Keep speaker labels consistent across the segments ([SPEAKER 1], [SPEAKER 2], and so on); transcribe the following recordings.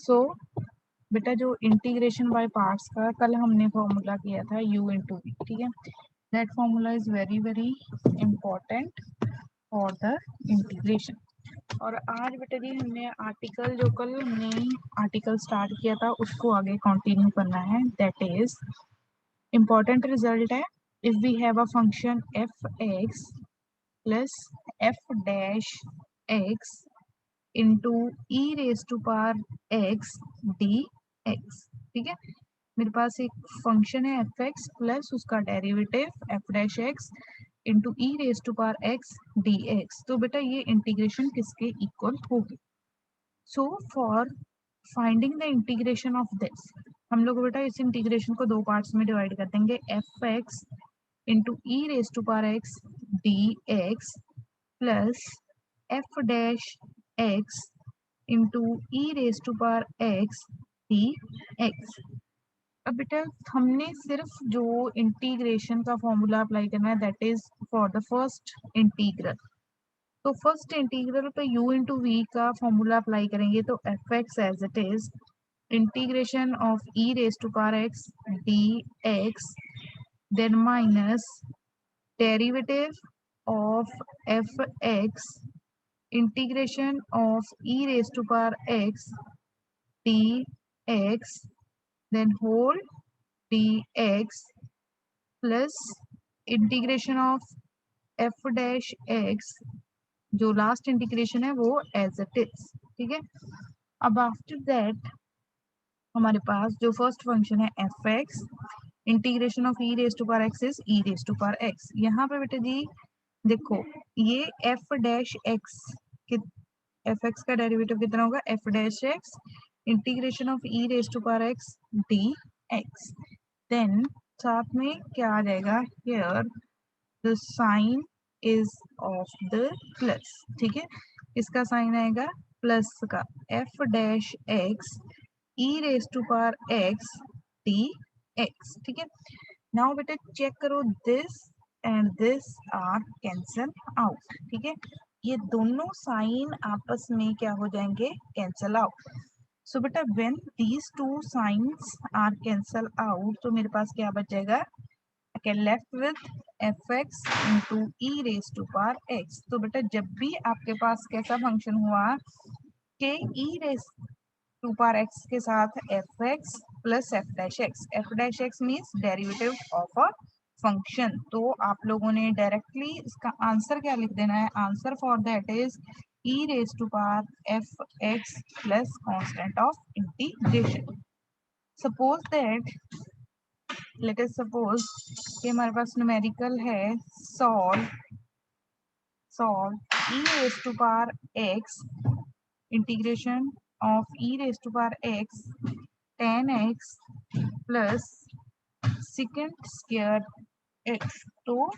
[SPEAKER 1] सो बेटा जो integration by parts का कल हमने फॉर्मूला किया था u इंटू वी, ठीक है, that formula is very very important for the integration. और आज बेटा जी हमने आर्टिकल जो कल हमने आर्टिकल स्टार्ट किया था उसको आगे कंटिन्यू करना है। दैट इज इम्पोर्टेंट रिजल्ट है, if we have a function f x plus f dash x into e raise to power x d x, ठीक है। मेरे पास एक फंक्शन है एफ एक्स प्लस उसका derivative f dash x into e raise to power x d x. तो बेटा ये इंटीग्रेशन किसके इक्वल होगी? So for finding the integration of this, हम लोग बेटा इस इंटीग्रेशन को दो पार्ट्स में डिवाइड कर देंगे, f x into e raise to power x d x plus f dash x into e raise to power x d x. अब बेटा हमने सिर्फ जो इंटीग्रेशन का फॉर्मूला अप्लाई करना है, that is for the first integral. तो first integral पे u इंटू वी का फॉर्मूला अप्लाई करेंगे तो f x as it is integration of e raise to power x d x then minus derivative of f x integration of e raise to power x d x then whole dx plus integration of f dash x, जो last integration है वो as it is, ठीक है। अब after that हमारे पास जो first function है f x integration of e raise to power x is e raise to power x. यहाँ पे बेटे जी देखो ये f dash x, f x का डेरिवेटिव कितना होगा, f dash x integration of e raise to power x d x. Then साथ में क्या आ जाएगा, here the sign is of the plus, ठीक है, इसका साइन आएगा प्लस का, F dash x e raise to power x d x, ठीक है। नाउ बेटा चेक करो this and this are cancel out, ठीक है, ये दोनों साइन आपस में क्या हो जाएंगे, कैंसल आउट। सो बेटा when these two signs are cancel out तो मेरे पास क्या बच जाएगा, I can left with f x into e raise to power x. तो बेटा जब भी आपके पास कैसा फंक्शन हुआ कि ई रेज टू पावर एक्स के साथ F x plus f dash x means derivative of a function, तो आप लोगों ने डायरेक्टली इसका आंसर क्या लिख देना है, answer for that is e raised to power fx plus constant of integration. Suppose that let us suppose कि हमारे पास न्यूमेरिकल है solve e raised to power x integration of e raised to power x tan x plus secant square x। तो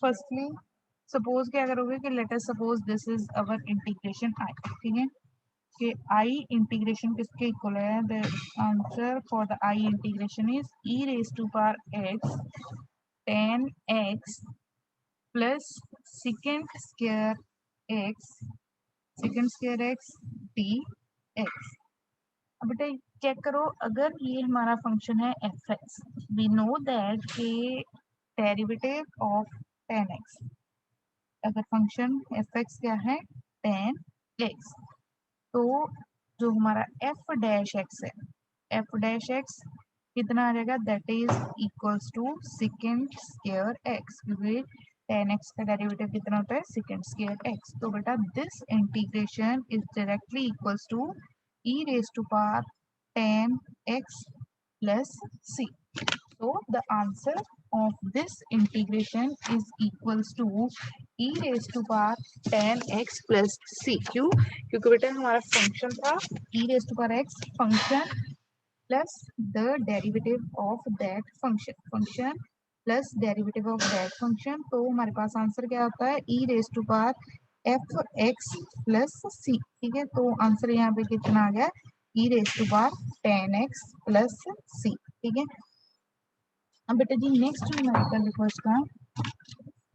[SPEAKER 1] firstly suppose क्या करोगे कि let us suppose this is our integration I, ठीक है, कि आई इंटीग्रेशन किसके equal है, the answer for the I integration is e raise to power x tan x plus secant square x d x. अब बेटा check करो, अगर ये हमारा फंक्शन है f x, we know that के डेरिवेटिव ऑफ टेन एक्स, अगर function f x क्या है टेन एक्स, तो जो हमारा एफ डैश एक्स है, एफ डैश एक्स कितना आ जाएगा, that is equals to secant square x, क्योंकि टेन एक्स का डेरिवेटिव कितना होता है सेकेंड स्क्वायर एक्स। तो बेटा this integration is directly equals to e raise to power tan x plus c. So the answer of this integration is equals to e raised to power tan x plus c। क्यों? क्योंकि बेटा हमारा function था e raised to power x function plus the derivative of that function plus derivative of that function. तो हमारे पास answer क्या होता है, e raised to power f x plus C, ठीक है। तो आंसर यहाँ पे कितना आ गया, e raised to power tan x plus C, ठीक है। अब बेटा जी नेक्स्ट न्यूमेरिकल लिखो इसका,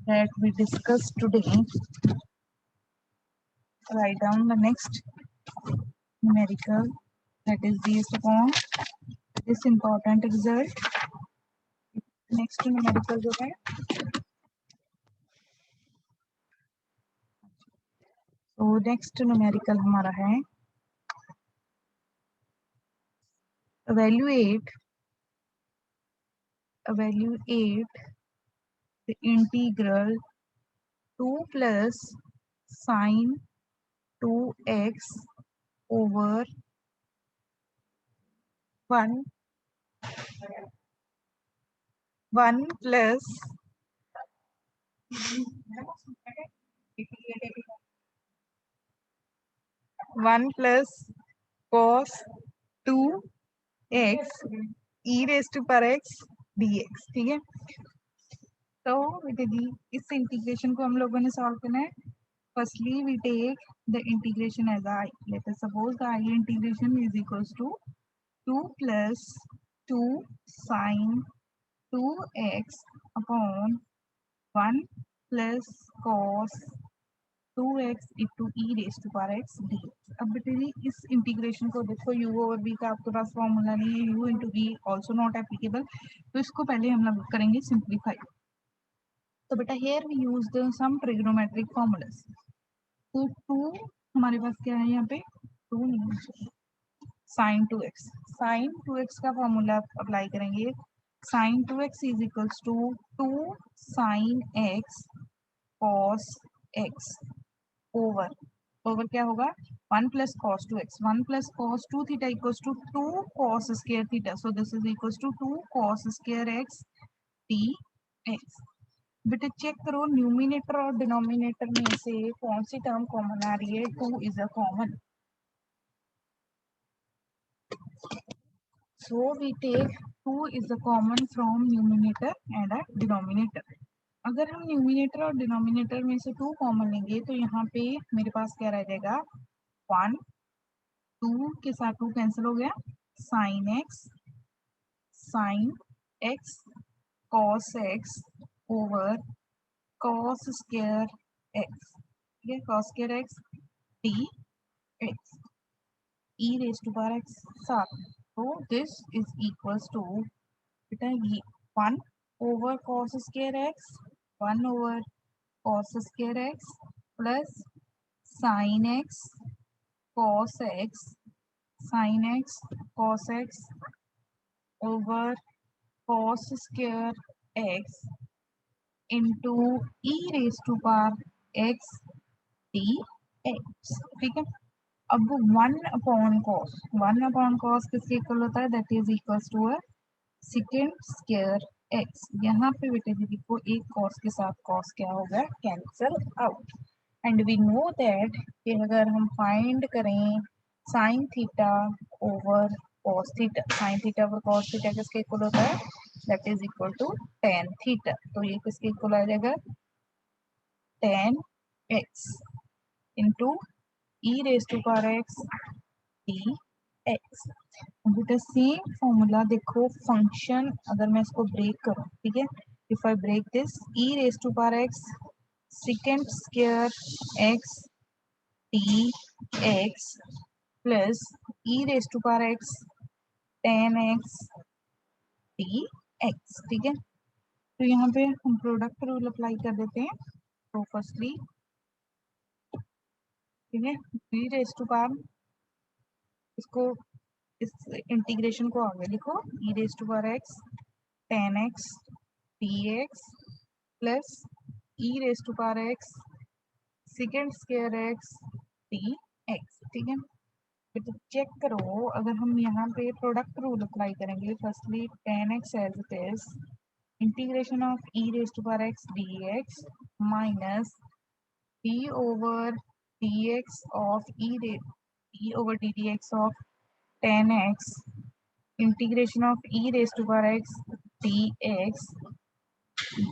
[SPEAKER 1] that we discussed today, write down the next numerical that is based upon this important result. Next numerical जो है, तो next numerical हमारा है evaluate the integral 2 plus sine 2x over 1 plus 1 plus cos 2x e raised to power x dx. ठीक है, तो बेटे जी इस इंटीग्रेशन को हम लोगों ने सॉल्व करना है. Firstly we take the integration as I. Let us suppose the I integration is equals to 2 plus 2 sin 2x upon 1 plus cos 2x into e raised to power x dx. अब बेटे जी इस integration को देखो, u over v का आपके पास formula नहीं है, u into v also not applicable, तो इसको पहले हम लोग करेंगे सिंप्लीफाई. तो बेटा here we use the some trigonometric formulas. तो 2 हमारे पास क्या है यहाँ पे, 2 नहीं, sin 2x. sin 2x का फॉर्मूला अप्लाई करेंगे. sin 2x is equals to 2 sin x cos x over क्या होगा 1 plus cos 2x. 1 plus cos 2 theta equals to 2 cos square theta. So this is equals to 2 cos square x dx. बेटा check करो numerator और denominator में से कौन सी term common आ रही है. 2 is a common, so we take 2 is the common from numerator and a denominator. अगर हम न्यूमिनेटर और डिनोमिनेटर में से 2 कॉमन लेंगे तो यहाँ पे मेरे पास क्या रह जाएगा 1, 2 के साथ 2 कैंसिल हो गया, sin x cos x over cos square x. ठीक है, cos square x dx e raised to power x साथ. तो दिस इज इक्वल्स टू बेटा ये 1 over cos square x, 1 over cos square x plus sin x cos x, sin x cos x over cos square x into e raised to power x dx. ठीक है, अब 1 upon cos किसके equal होता है, that is equals to a secant square x. यहाँ पे बेटे दीदी को एक cos के साथ cos क्या होगा, cancel out. And we know that कि अगर हम फाइंड करें sin theta over cos theta, sin theta over cos theta किसके इक्वल होता है, that is equal to tan theta. तो ये किसके इक्वल आ जाएगा, tan x into e raise to power x dx. बेटा सेम फॉर्मूला देखो, फंक्शन अगर मैं इसको ब्रेक करूं, ठीक है, if I break this e raise to power x secant square x dx plus e raise to power x tan x dx. ठीक है, तो यहाँ पे हम प्रोडक्ट रूल अप्लाई कर देते हैं. तो फर्स्टली ठीक है, e रेज टू पावर, इसको इस इंटीग्रेशन को आगे लिखो, e raise to power x tan x dx plus e raise to power x secant square x dx. ठीक है, तो चेक करो अगर हम यहाँ पे प्रोडक्ट रूल अप्लाई करेंगे, firstly tan x as it is integration of e raise to power x dx minus d over dx of d over ddx of tan x integration of e raised to power x dx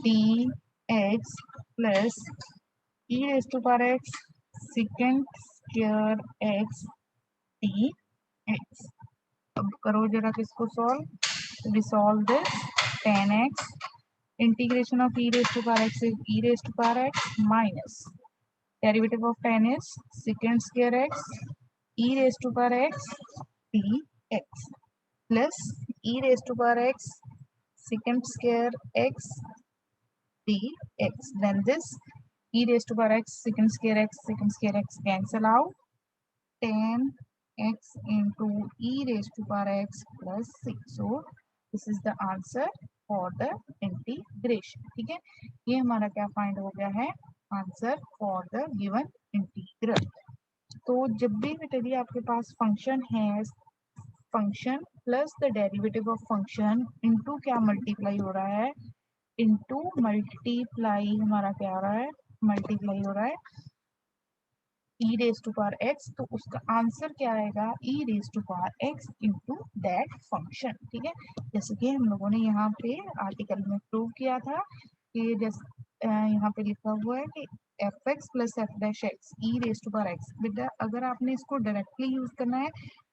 [SPEAKER 1] dx plus e raised to power x secant square x dx. अब करो जरा किसको solve, we solve this tan x integration of e raised to power x is e raised to power x minus derivative of tan is secant square x e raise to power x d x plus e raise to power x secant square x dx. Then this e raised to power x secant square x cancel out. 10x into e raised to power x plus 6. So this is the answer for the integration. ठीक है, ये हमारा क्या find हो गया है, answer for the given integral. तो जब भी बेटा आपके पास फंक्शन है, function plus the derivative of function into क्या मल्टीप्लाई हो रहा है, इनटू मल्टीप्लाई हमारा क्या हो रहा है, मल्टीप्लाई हो रहा है e raise to power x. तो उसका आंसर क्या आएगा, e raise to power x into that function. ठीक है, जैसे कि हम लोगों ने यहाँ पे आर्टिकल में प्रूव किया था कि जैसे यहाँ पे लिखा हुआ है कि f x plus f dash x e raise to power x. बेटा अगर आपने इसको डायरेक्टली यूज करना है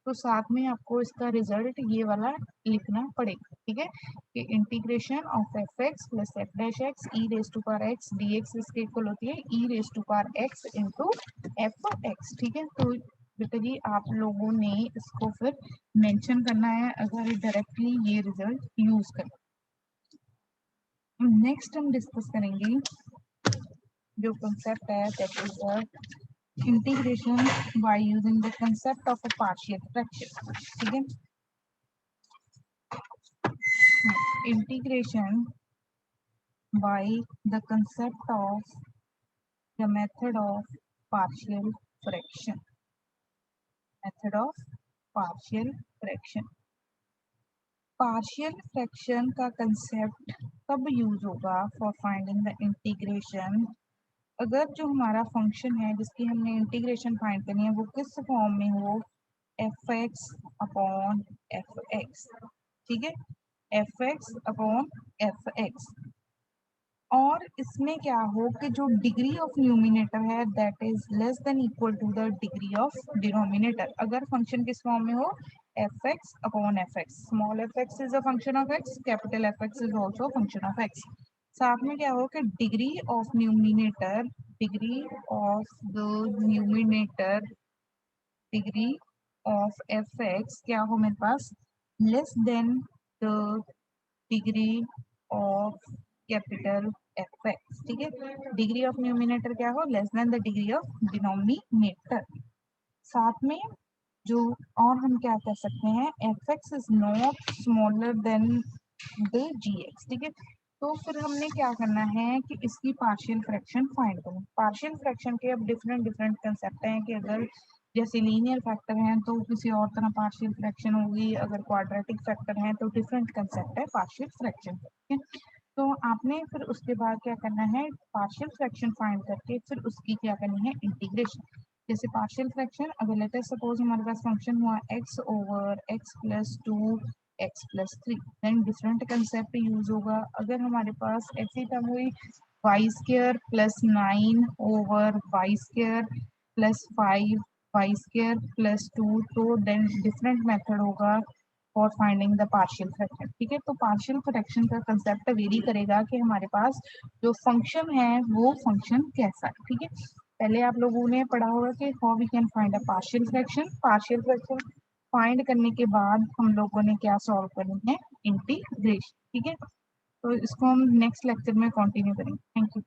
[SPEAKER 1] तो साथ में आपको इसका रिजल्ट ये वाला लिखना पड़ेगा. ठीक है, कि integration of f x plus f dash x e raise to power x d x इसके इक्वल होती है e raise to power x into f x. ठीक है, तो बेटा जी आप लोगों ने इसको फिर मेंशन करना है अगर डायरेक्टली ये रिजल्ट यूज करें. नेक्स्ट हम डिस्कस करेंगे जो कंसेप्ट है that is the integration by using the concept of a partial fraction. ठीक है, integration by the concept of the method of partial fraction. Method of partial fraction. Partial fraction का concept कब use होगा for finding the integration, अगर जो हमारा function है जिसकी हमने इंटीग्रेशन फाइंड करनी है वो किस फॉर्म में हो, f x upon f x. ठीक है, f x upon f x, और इसमें क्या हो कि जो डिग्री ऑफ न्यूमिनेटर है that is less than equal to the degree of denominator. अगर फंक्शन किस फॉर्म में हो, f x upon f x. Small f x is a function of x, capital F x is also function of x. साथ में क्या हो कि degree of numerator, degree of the numerator, degree of f x क्या हो मेरे पास, less than the degree of capital F x. ठीक है, डिग्री ऑफ न्यूमिनेटर क्या हो, less than the degree of denominator. साथ में जो और हम क्या कह सकते हैं, f x is not smaller than the g x. ठीक है, तो फिर हमने क्या करना है कि इसकी पार्शियल फ्रैक्शन फाइंड करें. पार्शियल फ्रैक्शन के अब डिफरेंट डिफरेंट कंसेप्ट हैं कि अगर जैसे लीनियर फैक्टर हैं तो किसी और तरह पार्शियल फ्रैक्शन होगी, अगर क्वाड्रेटिक फैक्टर हैं तो डिफरेंट कंसेप्ट है पार्शियल फ्रैक्शन. ठीक है, तो आपने फिर उसके बाद क्या करना है, पार्शियल फ्रैक्शन फाइंड करके फिर उसकी क्या करनी है, इंटीग्रेशन. जैसे पार्शियल फ्रैक्शन अगर लेते हैं सपोज हमारे पास फंक्शन हुआ x over x plus 2 x plus 3, then different concept use होगा. अगर हमारे पास ऐसी टर्म हुई y square plus 9 over y square plus 5 y square plus 2, तो देन डिफरेंट मेथड होगा for finding the partial fraction. ठीक है, तो पार्शियल फ्रैक्शन का कंसेप्ट वेरी करेगा कि हमारे पास जो फंक्शन है वो फंक्शन कैसा है. ठीक है, पहले आप लोगों ने पढ़ा होगा कि how we can find a partial fraction. Partial fraction find करने के बाद हम लोगों ने क्या सॉल्व करनी है, इंटीग्रेशन. ठीक है, तो इसको हम नेक्स्ट लेक्चर में कंटिन्यू करेंगे. Thank you.